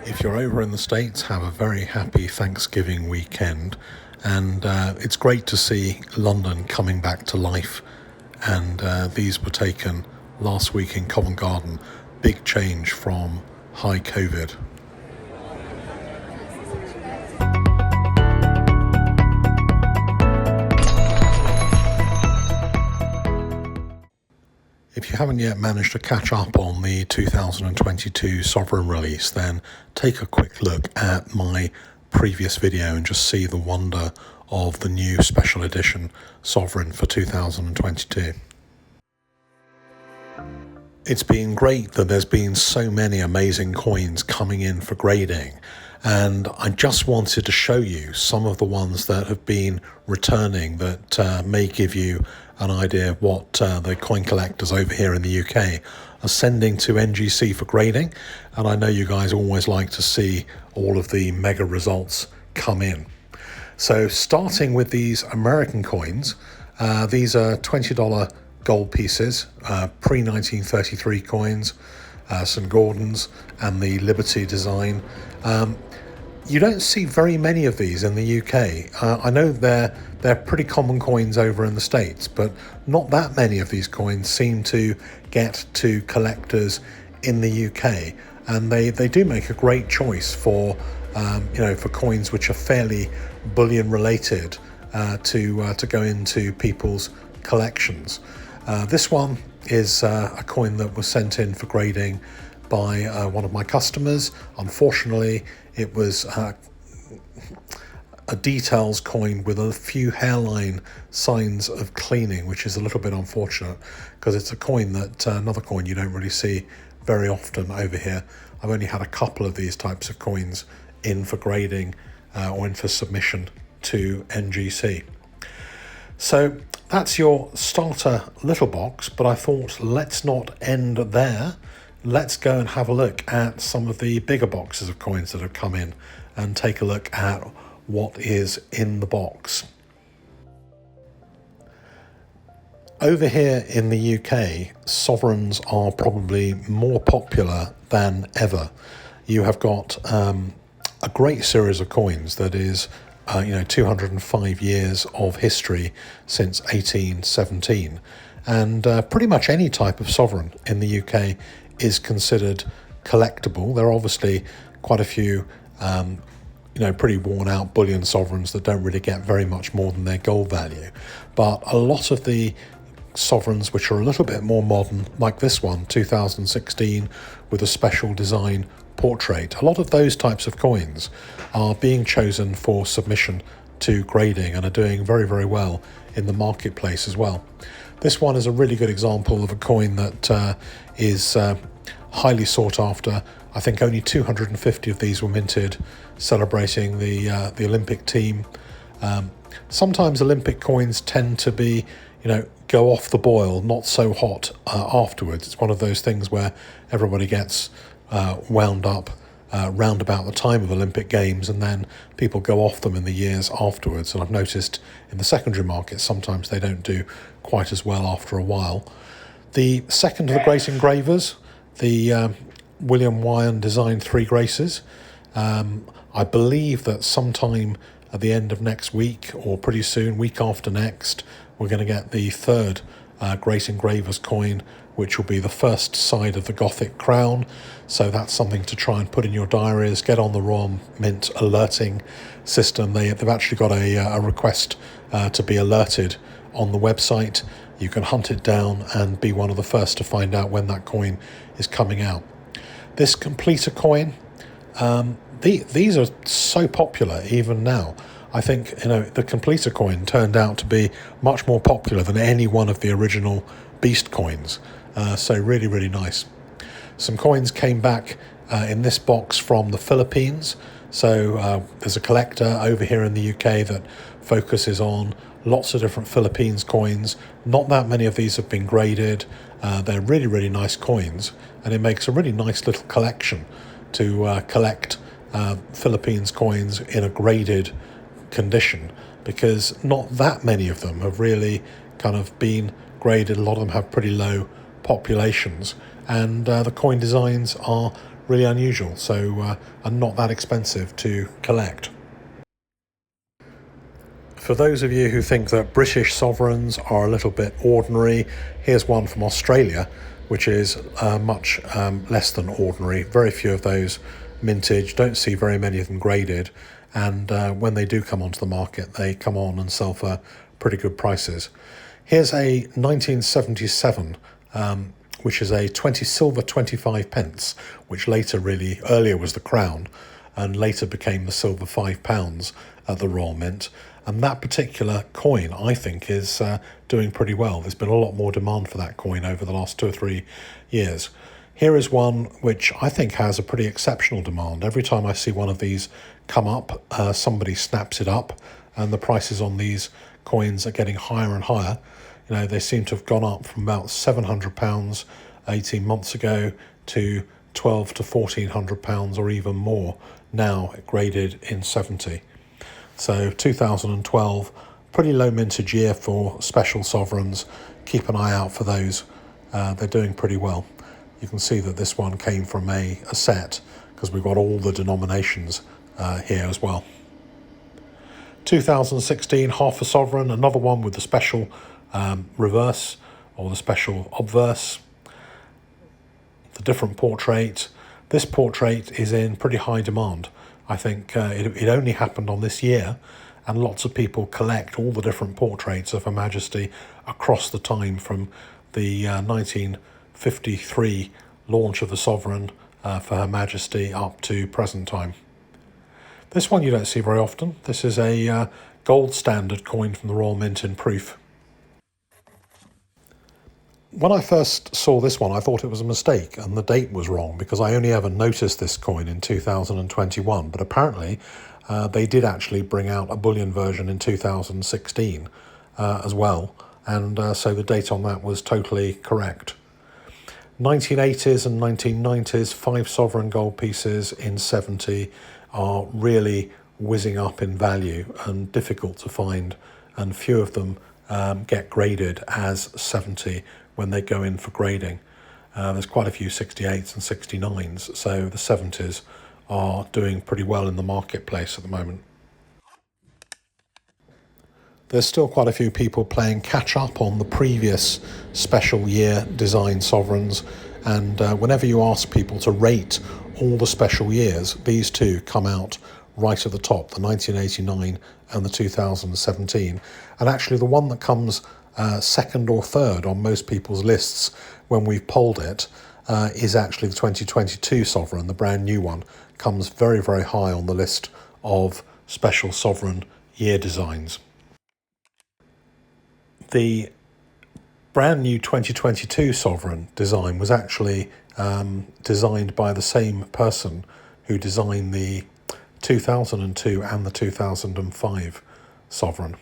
If you're over in the States, have a very happy Thanksgiving weekend. And it's great to see London coming back to life. And these were taken last week in Covent Garden. Big change from high COVID. If you haven't yet managed to catch up on the 2022 Sovereign release, then take a quick look at my previous video and just see the wonder of the new special edition Sovereign for 2022. It's been great that there's been so many amazing coins coming in for grading, and I just wanted to show you some of the ones that have been returning that may give you an idea of what the coin collectors over here in the UK are sending to NGC for grading. And I know you guys always like to see all of the mega results come in. So starting with these American coins, these are $20 gold pieces, pre-1933 coins, St. Gordon's and the Liberty design. You don't see very many of these in the UK. I know they're pretty common coins over in the States, but not that many of these coins seem to get to collectors in the UK, and they do make a great choice for for coins which are fairly bullion related to go into people's collections. This one is a coin that was sent in for grading by one of my customers. Unfortunately, it was a details coin with a few hairline signs of cleaning, which is a little bit unfortunate because it's a coin that another coin you don't really see very often over here. I've only had a couple of these types of coins in for grading or in for submission to NGC. So that's your starter little box, but I thought let's not end there. Let's go and have a look at some of the bigger boxes of coins that have come in and take a look at what is in the box. Over here in the UK, sovereigns are probably more popular than ever. You have got a great series of coins that is 205 years of history since 1817, and pretty much any type of sovereign in the UK is considered collectible. There are obviously quite a few pretty worn out bullion sovereigns that don't really get very much more than their gold value, but a lot of the sovereigns which are a little bit more modern, like this one, 2016, with a special design portrait, a lot of those types of coins are being chosen for submission to grading and are doing very, very well in the marketplace as well. This one is a really good example of a coin that is highly sought after. I think only 250 of these were minted, celebrating the Olympic team. Sometimes Olympic coins tend to be, go off the boil, not so hot afterwards. It's one of those things where everybody gets wound up round about the time of Olympic Games, and then people go off them in the years afterwards. And I've noticed in the secondary market sometimes they don't do quite as well after a while. The second of the great engravers, the William Wyon designed Three Graces. I believe that sometime at the end of next week, or pretty soon, week after next, we're going to get the third Great Engravers coin, which will be the first side of the Gothic crown. So that's something to try and put in your diaries. Get on the ROM Mint alerting system. They've actually got a request to be alerted on the website. You can hunt it down and be one of the first to find out when that coin is coming out. This completer coin, these are so popular even now. I think the completer coin turned out to be much more popular than any one of the original beast coins. So really, really nice. Some coins came back in this box from the Philippines. So there's a collector over here in the UK that focuses on lots of different Philippines coins. Not that many of these have been graded. They're really, really nice coins, and it makes a really nice little collection to collect Philippines coins in a graded condition, because not that many of them have really kind of been graded. A lot of them have pretty low populations, and the coin designs are really unusual, so and not that expensive to collect. For those of you who think that British sovereigns are a little bit ordinary, here's one from Australia, which is much less than ordinary. Very few of those mintage, don't see very many of them graded, and when they do come onto the market, they come on and sell for pretty good prices. Here's a 1977, which is a 20 silver 25 pence, which earlier was the crown, and later became the silver £5 at the Royal Mint. And that particular coin, I think, is doing pretty well. There's been a lot more demand for that coin over the last 2 or 3 years. Here is one which I think has a pretty exceptional demand. Every time I see one of these come up, somebody snaps it up, and the prices on these coins are getting higher and higher. You know, they seem to have gone up from about £700 18 months ago to £1,200 to £1,400 or even more now, graded in 70. So 2012, pretty low mintage year for special sovereigns. Keep an eye out for those. They're doing pretty well. You can see that this one came from a set, because we've got all the denominations here as well. 2016, half a sovereign, another one with the special reverse or the special obverse. The different portrait. This portrait is in pretty high demand. I think it only happened on this year, and lots of people collect all the different portraits of Her Majesty across the time from the 1953 launch of the sovereign for Her Majesty up to present time. This one you don't see very often. This is a gold standard coin from the Royal Mint in proof. When I first saw this one, I thought it was a mistake and the date was wrong, because I only ever noticed this coin in 2021. But apparently they did actually bring out a bullion version in 2016 as well. And so the date on that was totally correct. 1980s and 1990s, 5 sovereign gold pieces in 70 are really whizzing up in value and difficult to find. And few of them get graded as 70 when they go in for grading. There's quite a few 68s and 69s, so the 70s are doing pretty well in the marketplace at the moment. There's still quite a few people playing catch up on the previous special year design sovereigns, and whenever you ask people to rate all the special years, these two come out right at the top, the 1989 and the 2017. And actually the one that comes second or third on most people's lists when we've polled it is actually the 2022 sovereign. The brand new one comes very, very high on the list of special sovereign year designs. The brand new 2022 sovereign design was actually designed by the same person who designed the 2002 and the 2005 sovereign.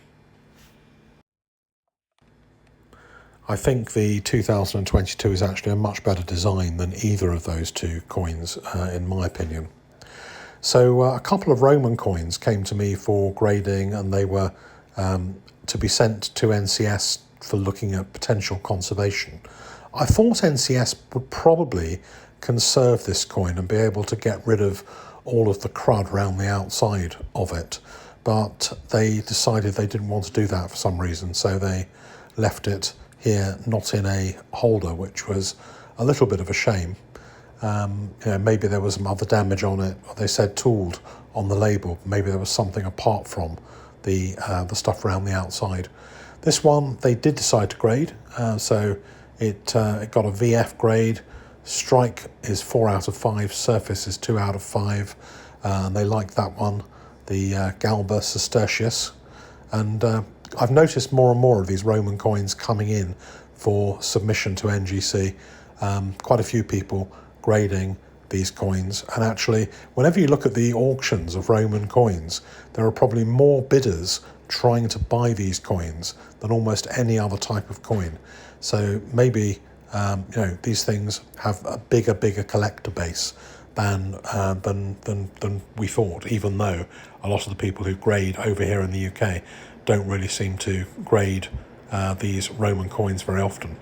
I think the 2022 is actually a much better design than either of those two coins, in my opinion. So a couple of Roman coins came to me for grading, and they were to be sent to NCS for looking at potential conservation. I thought NCS would probably conserve this coin and be able to get rid of all of the crud around the outside of it, but they decided they didn't want to do that for some reason, so they left it here not in a holder, which was a little bit of a shame. Maybe there was some other damage on it. They said tooled on the label. Maybe there was something apart from the stuff around the outside. This one they did decide to grade, so it got a VF grade. Strike is 4 out of 5, surface is 2 out of 5, and they like that one. The Galba Sestertius, and I've noticed more and more of these Roman coins coming in for submission to NGC. Quite a few people grading these coins, and actually whenever you look at the auctions of Roman coins, there are probably more bidders trying to buy these coins than almost any other type of coin. So maybe these things have a bigger collector base than we thought, even though a lot of the people who grade over here in the UK don't really seem to grade these Roman coins very often.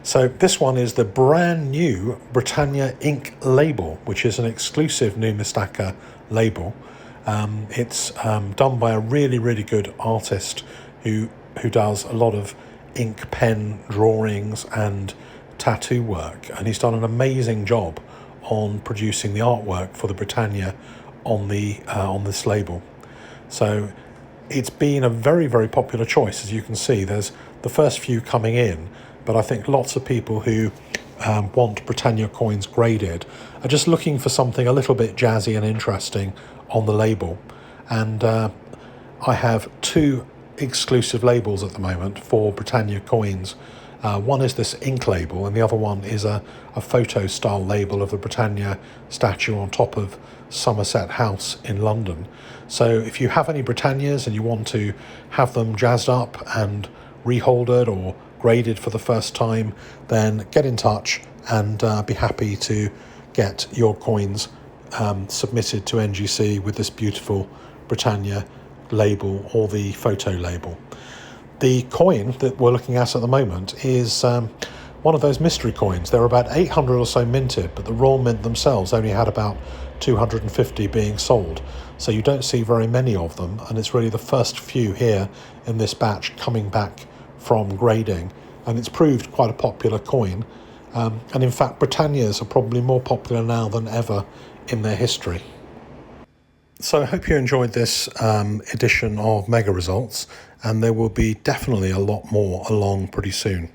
So this one is the brand new Britannia Ink label, which is an exclusive Numistacker label. It's done by a really, really good artist who does a lot of ink pen drawings and tattoo work, and he's done an amazing job on producing the artwork for the Britannia on this label. So it's been a very, very popular choice. As you can see, there's the first few coming in, but I think lots of people who want Britannia coins graded are just looking for something a little bit jazzy and interesting on the label. And I have two exclusive labels at the moment for Britannia coins. One is this ink label, and the other one is a photo style label of the Britannia statue on top of Somerset House in London. So if you have any Britannias and you want to have them jazzed up and reholdered or graded for the first time, then get in touch and be happy to get your coins submitted to NGC with this beautiful Britannia label or the photo label. The coin that we're looking at the moment is one of those mystery coins. There are about 800 or so minted, but the Royal Mint themselves only had about 250 being sold. So you don't see very many of them, and it's really the first few here in this batch coming back from grading, and it's proved quite a popular coin. And in fact, Britannias are probably more popular now than ever in their history. So I hope you enjoyed this edition of Mega Results, and there will be definitely a lot more along pretty soon.